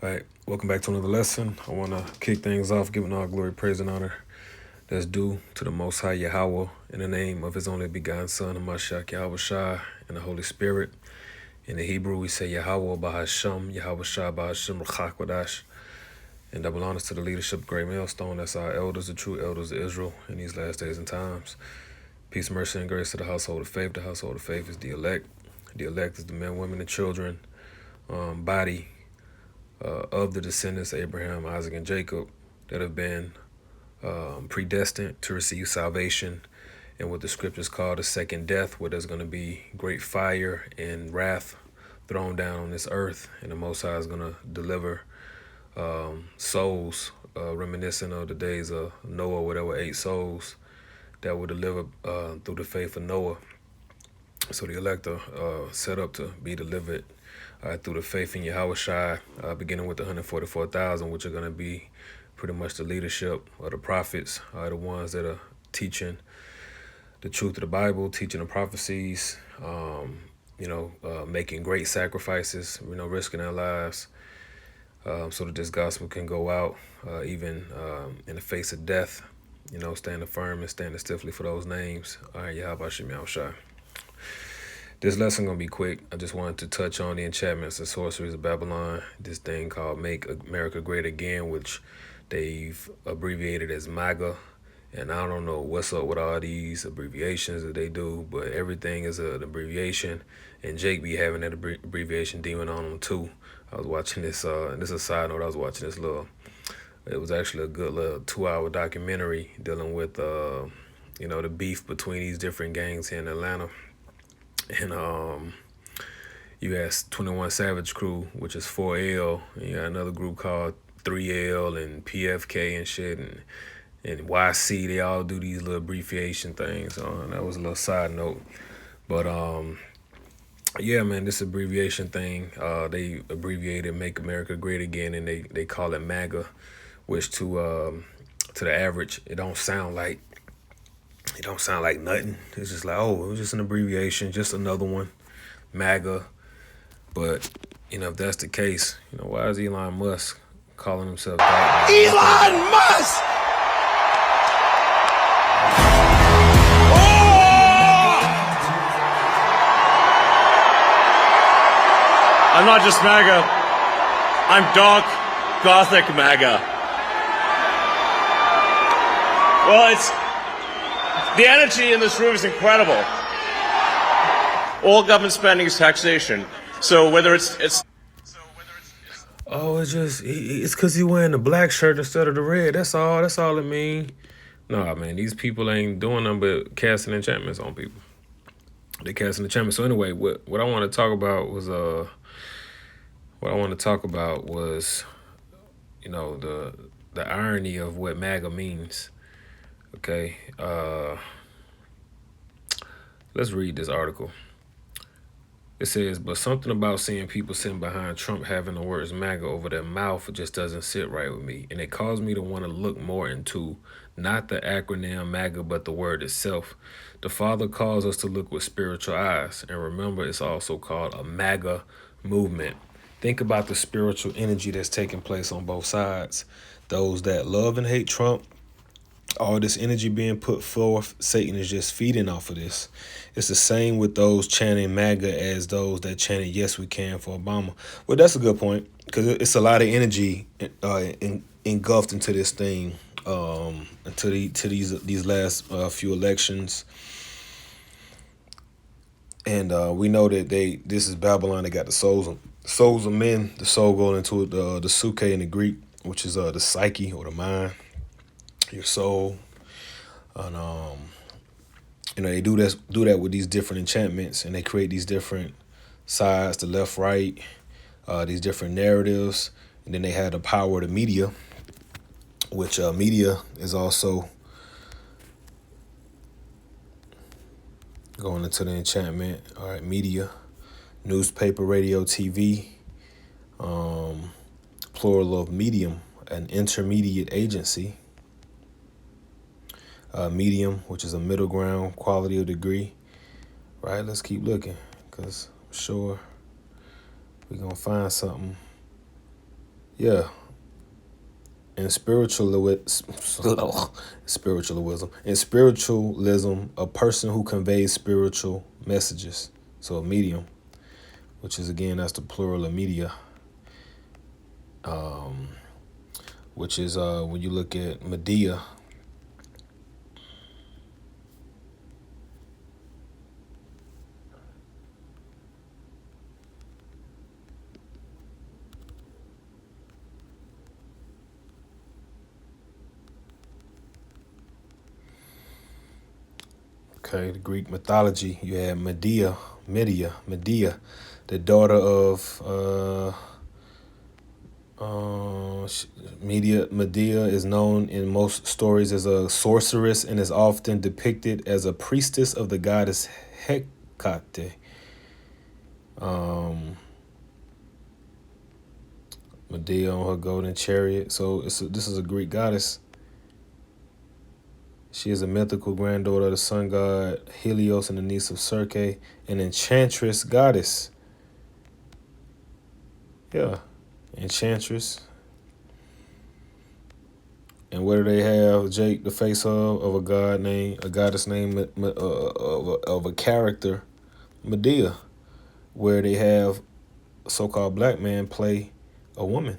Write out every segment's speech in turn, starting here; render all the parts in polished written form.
All right, welcome back to another lesson. I want to kick things off, giving all glory, praise, and honor that's due to the Most High Yahweh in the name of His only begotten Son, Hamashiach Yahweh Shai, and the Holy Spirit. In the Hebrew, we say Yahweh Bahasham, Yahweh Shai Bahasham Rachak. And double honors to the leadership of Great Millstone. That's our elders, the true elders of Israel in these last days and times. Peace, mercy, and grace to the household of faith. The household of faith is the elect. The elect is the men, women, and children, body of the descendants of Abraham, Isaac, and Jacob that have been predestined to receive salvation and what the scriptures call the second death, where there's going to be great fire and wrath thrown down on this earth, and the Most High is going to deliver souls reminiscent of the days of Noah, where there were 8 souls that were delivered through the faith of Noah. So the elect are set up to be delivered through the faith in Yahweh Shai, beginning with the 144,000, which are going to be pretty much the leadership of the prophets, the ones that are teaching the truth of the Bible, teaching the prophecies, making great sacrifices, risking their lives, so that this gospel can go out, even in the face of death, standing firm and standing stiffly for those names. All right, Yahweh Shem Shai. This lesson gonna be quick. I just wanted to touch on the enchantments and sorceries of Babylon. This thing called Make America Great Again, which they've abbreviated as MAGA. And I don't know what's up with all these abbreviations that they do, but everything is an abbreviation. And Jake be having that abbreviation demon on him too. I was watching this, and this is a side note, I was watching this it was actually a good little 2-hour documentary dealing with, the beef between these different gangs here in Atlanta. And you had 21 Savage Crew, which is 4L, and you got another group called 3L and PFK and shit, and YC. They all do these little abbreviation things. That was a little side note. But yeah, man, this abbreviation thing, they abbreviated Make America Great Again, and they call it MAGA, which to the average, it don't sound like nothing. It's just like, oh, it was just an abbreviation, just another one, MAGA. But, if that's the case, why is Elon Musk calling himself God? Elon Musk! I'm not just MAGA. I'm dark, gothic MAGA. Well, the energy in this room is incredible. All government spending is taxation. So whether it's Oh, it's because he wearing the black shirt instead of the red. That's all it mean. Nah, man, these people ain't doing nothing but casting enchantments on people. They casting enchantments. So anyway, what I want to talk about was the irony of what MAGA means. Okay, let's read this article. It says, but something about seeing people sitting behind Trump having the words MAGA over their mouth just doesn't sit right with me. And it caused me to want to look more into not the acronym MAGA, but the word itself. The Father calls us to look with spiritual eyes. And remember, it's also called a MAGA movement. Think about the spiritual energy that's taking place on both sides. Those that love and hate Trump, all this energy being put forth, Satan is just feeding off of this. It's the same with those chanting MAGA as those that chanted "Yes, we can" for Obama. Well, that's a good point, because it's a lot of energy engulfed into this thing, to these last few elections. And we know that this is Babylon. They got the souls of men. The soul going into the suke in the Greek, which is the psyche or the mind, your soul. And they do that with these different enchantments, and they create these different sides, the left, right, these different narratives. And then they have the power of the media, which media is also going into the enchantment. All right, media, newspaper, radio, TV, plural of medium, an intermediate agency. Medium, which is a middle ground, quality of degree. Right, let's keep looking, because I'm sure we're going to find something Yeah. In spiritualism, a person who conveys spiritual messages. So a medium, which is again that's the plural of media. Which is when you look at Medea. Okay, the Greek mythology, you had Medea, the daughter of Medea is known in most stories as a sorceress and is often depicted as a priestess of the goddess Hecate. Medea on her golden chariot. So this is a Greek goddess. She is a mythical granddaughter of the sun god Helios and the niece of Circe, an enchantress goddess. Yeah, enchantress. And what do they have, Jake, the face of a goddess named of a character, Medea, where they have a so-called black man play a woman.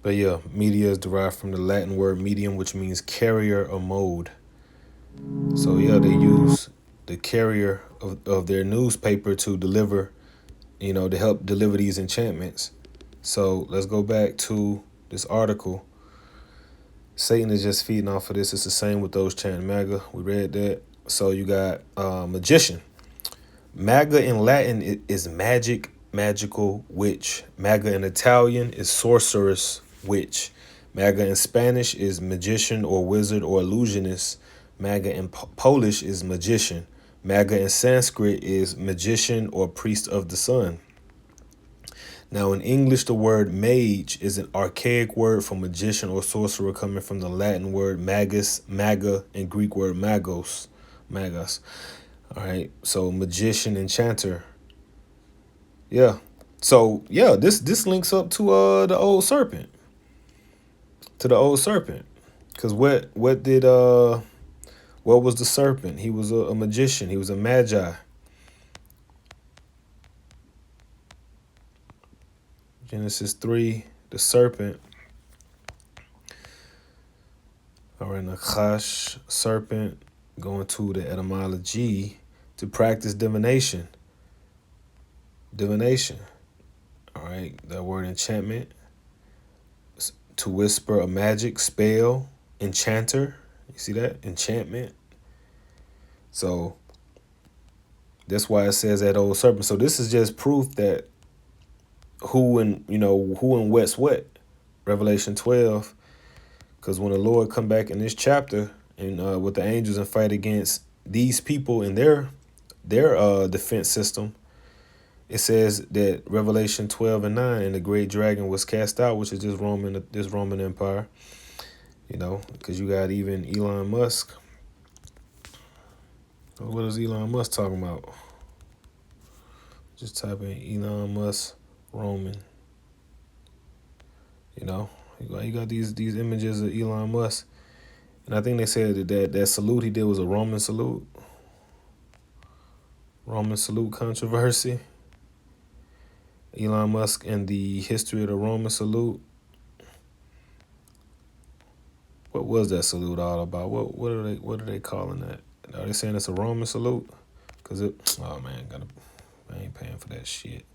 But yeah, media is derived from the Latin word medium, which means carrier or mode. So yeah, they use the carrier of their newspaper to deliver, to help deliver these enchantments. So let's go back to this article. Satan is just feeding off of this. It's the same with those chanting MAGA. We read that. So you got magician. MAGA in Latin is magic, magical, witch. MAGA in Italian is sorceress, witch. MAGA in Spanish is magician or wizard or illusionist. MAGA in Polish is magician. MAGA in Sanskrit is magician or priest of the sun. Now, in English, the word mage is an archaic word for magician or sorcerer coming from the Latin word magus, maga, and Greek word magos. All right, so magician, enchanter. Yeah. So, yeah, this links up to the old serpent. To the old serpent. Because what was the serpent? He was a magician. He was a magi. Genesis 3, the serpent. Or in the chash, serpent, going to the etymology to practice divination. Divination. All right, that word enchantment. To whisper a magic spell, enchanter. You see that? Enchantment. So that's why it says that old serpent. So this is just proof that who and what's what. Revelation 12. Because when the Lord come back in this chapter and with the angels and fight against these people in their defense system, it says that Revelation 12 and 9, and the great dragon was cast out, which is this Roman Empire. Because you got even Elon Musk. What is Elon Musk talking about? Just type in Elon Musk Roman. You got these images of Elon Musk, and I think they said that salute he did was a Roman salute. Roman salute controversy. Elon Musk and the history of the Roman salute. What was that salute all about? What are they calling that? Are they saying it's a Roman salute? Cause oh man, I ain't paying for that shit.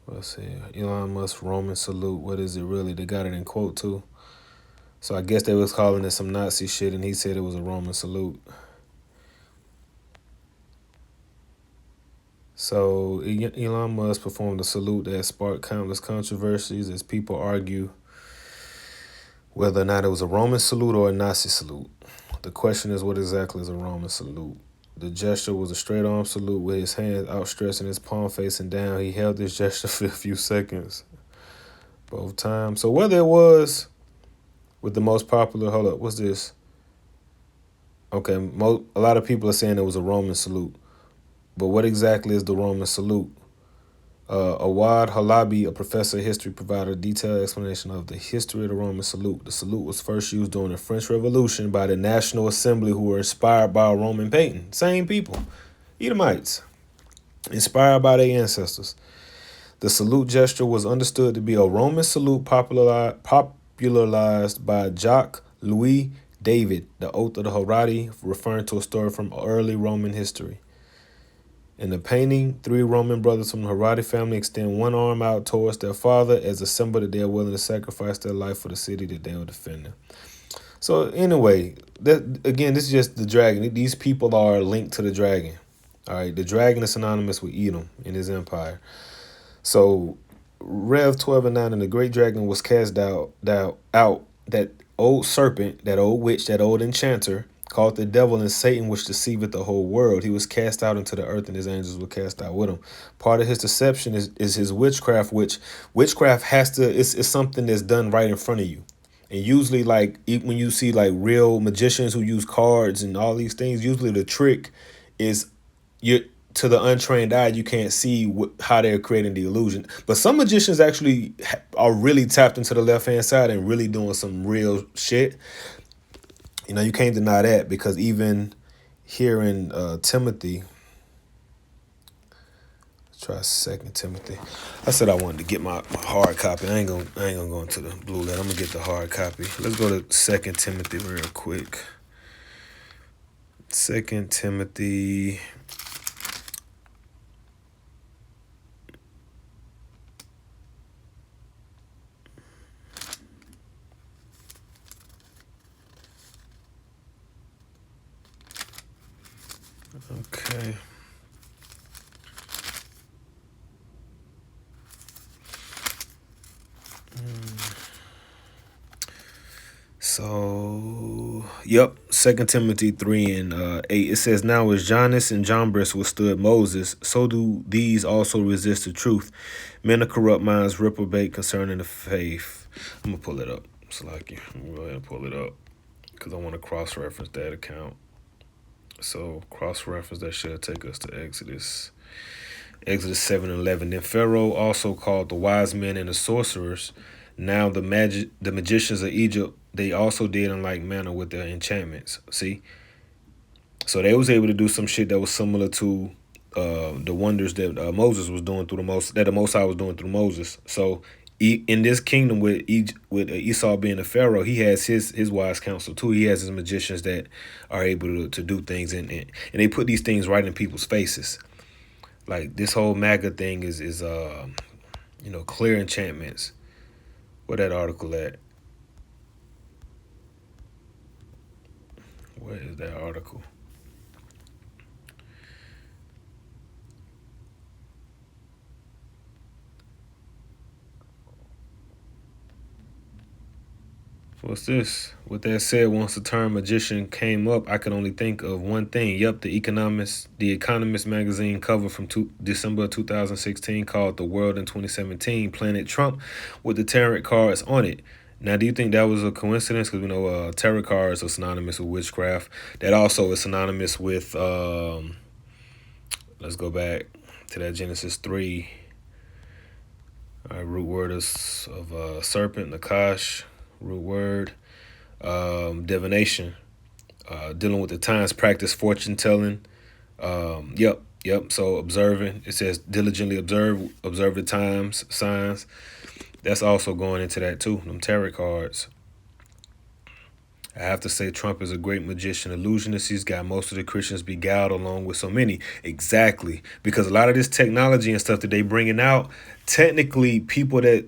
Let's see. Elon Musk Roman salute. What is it really? They got it in quote too. So I guess they was calling it some Nazi shit, and he said it was a Roman salute. So Elon Musk performed a salute that sparked countless controversies as people argue whether or not it was a Roman salute or a Nazi salute. The question is, what exactly is a Roman salute? The gesture was a straight-arm salute with his hands outstretched and his palm facing down. He held this gesture for a few seconds both times. So whether it was with the most popular, hold up, what's this? Okay, a lot of people are saying it was a Roman salute. But what exactly is the Roman salute? Awad Halabi, a professor of history, provided a detailed explanation of the history of the Roman salute. The salute was first used during the French Revolution by the National Assembly, who were inspired by a Roman painting. Same people, Edomites, inspired by their ancestors. The salute gesture was understood to be a Roman salute popularized by Jacques Louis David, the Oath of the Herati, referring to a story from early Roman history. In the painting, 3 Roman brothers from the Herati family extend one arm out towards their father as a symbol that they are willing to sacrifice their life for the city that they are defending. So anyway, this is just the dragon. These people are linked to the dragon. All right, the dragon is synonymous with Edom in his empire. So Rev 12 and 9, and the great dragon was cast out, that old serpent, that old witch, that old enchanter, called the devil and Satan, which deceiveth the whole world. He was cast out into the earth, and his angels were cast out with him. Part of his deception is his witchcraft, which witchcraft has to, it's something that's done right in front of you. And usually, like, when you see like real magicians who use cards and all these things, usually the trick is to the untrained eye, you can't see how they're creating the illusion. But some magicians actually are really tapped into the left-hand side and really doing some real shit. You know, you can't deny that, because even here in Timothy, let's try 2 Timothy. I said I wanted to get my hard copy. I ain't gonna go into the blue letter. I'm gonna get the hard copy. Let's go to 2 Timothy real quick. 2 Timothy. Okay. So, yep, 2 Timothy 3 and 8. It says, now as Jannes and Jambres withstood Moses, so do these also resist the truth. Men of corrupt minds reprobate concerning the faith. I'm going to pull it up. It's like, I'm going to go ahead and pull it up, because I want to cross-reference that account. So, cross-reference, that should take us to Exodus 7 and 11. Then Pharaoh also called the wise men and the sorcerers. Now the magicians of Egypt, they also did in like manner with their enchantments. See? So they was able to do some shit that was similar to the wonders that Moses was doing through the Most High was doing through Moses. So in this kingdom with Esau being a pharaoh, he has his wise counsel too. He has his magicians that are able to do things, and they put these things right in people's faces. Like this whole MAGA thing is clear enchantments. Where that article at? Where is that article? What's this? With that said, once the term magician came up, I could only think of one thing. Yep, the Economist magazine cover from December 2016 called The World in 2017 planted Trump with the tarot cards on it. Now, do you think that was a coincidence? Because we know tarot cards are synonymous with witchcraft. That also is synonymous with, let's go back to that Genesis 3. All right, root word of serpent, Nakash. Root word, divination, dealing with the times, practice fortune telling. Yep. So observing, it says diligently observe the times, signs. That's also going into that too, them tarot cards. I have to say Trump is a great magician, illusionist. He's got most of the Christians beguiled along with so many. Exactly. Because a lot of this technology and stuff that they bringing out, technically people that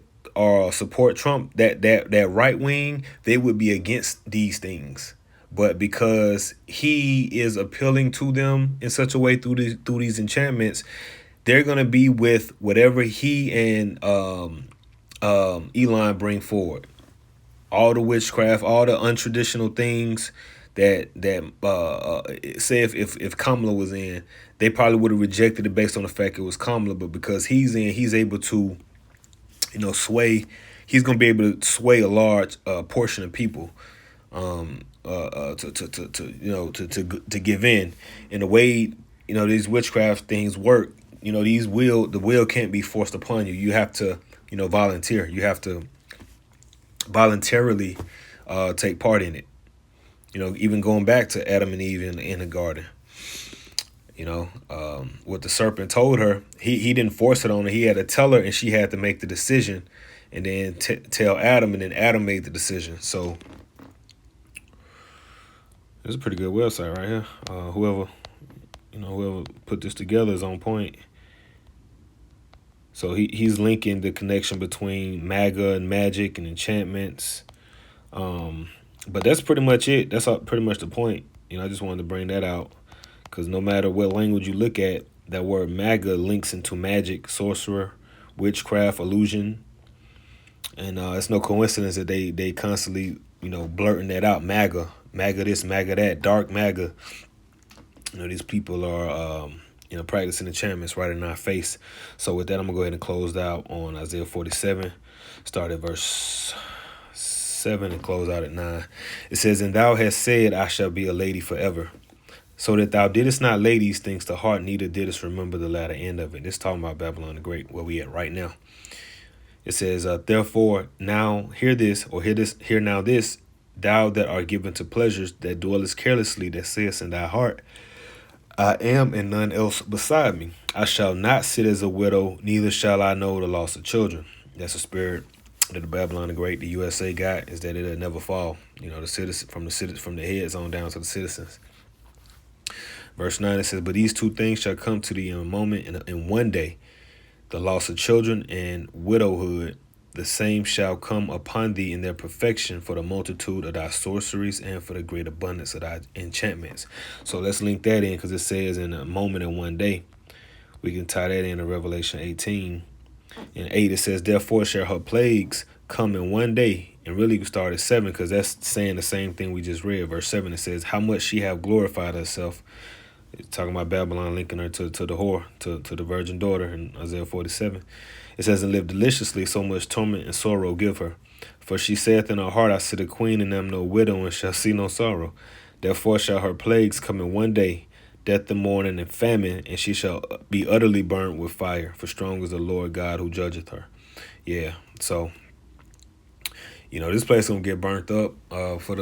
support Trump, that right wing, they would be against these things. But because he is appealing to them in such a way through these enchantments, they're gonna be with whatever he and Elon bring forward. all the witchcraft, all the untraditional things that say if Kamala was in, they probably would have rejected it based on the fact it was Kamala, but because he's in, he's able to, sway. He's gonna be able to sway a large portion of people to give in. And the way these witchcraft things work, the will can't be forced upon you. You have to volunteer. You have to voluntarily take part in it. Even going back to Adam and Eve in the garden. What the serpent told her, he didn't force it on her. He had to tell her, and she had to make the decision, and then tell Adam, and then Adam made the decision. So it's a pretty good website right here. Whoever put this together is on point. So he's linking the connection between MAGA and magic and enchantments. But that's pretty much it. That's pretty much the point. I just wanted to bring that out, because no matter what language you look at, that word MAGA links into magic, sorcerer, witchcraft, illusion. And it's no coincidence that they constantly, blurting that out. MAGA this, MAGA that, dark MAGA. These people are, practicing enchantments right in our face. So with that, I'm going to go ahead and close out on Isaiah 47. Start at verse 7 and close out at 9. It says, "And thou hast said, I shall be a lady forever. So that thou didst not lay these things to heart, neither didst remember the latter end of it." This is talking about Babylon the Great, where we at right now. It says, "Therefore now hear now this, thou that art given to pleasures, that dwellest carelessly, that sayest in thy heart, I am and none else beside me. I shall not sit as a widow, neither shall I know the loss of children." That's a spirit that the Babylon the Great, the USA got, is that it'll never fall. The citizen from the heads on down to the citizens. Verse 9, it says, "But these two things shall come to thee in a moment, in one day, the loss of children and widowhood. The same shall come upon thee in their perfection, for the multitude of thy sorceries and for the great abundance of thy enchantments." So let's link that in, because it says in a moment in one day. We can tie that into Revelation 18. In 8, it says, "Therefore shall her plagues come in one day." And really we start at 7, because that's saying the same thing we just read. Verse 7, it says, "How much she have glorified herself." It's talking about Babylon, linking her to the whore, to the virgin daughter in Isaiah 47. It says, "And live deliciously, so much torment and sorrow give her. For she saith in her heart, I sit a queen, and am no widow, and shall see no sorrow. Therefore shall her plagues come in one day, death and mourning and famine, and she shall be utterly burnt with fire. For strong is the Lord God who judgeth her." Yeah, so, this place is going to get burnt up for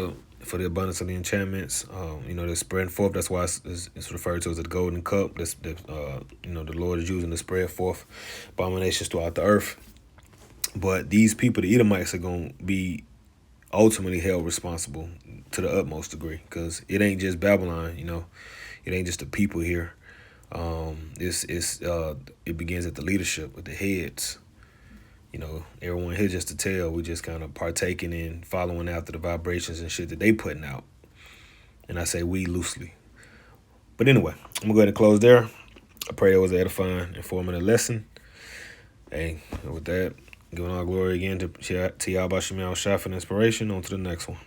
the abundance of the enchantments. They're spreading forth. That's why it's referred to as the golden cup. The Lord is using to spread forth abominations throughout the earth. But these people, the Edomites, are going to be ultimately held responsible to the utmost degree, because it ain't just Babylon. It ain't just the people here. It begins at the leadership, with the heads. Everyone here just to tell. We just kind of partaking in following after the vibrations and shit that they putting out. And I say we loosely. But anyway, I'm going to go ahead and close there. I pray it was an edifying, informative lesson. Hey, with that, giving all glory again to Yahweh Shem Shah for inspiration. On to the next one.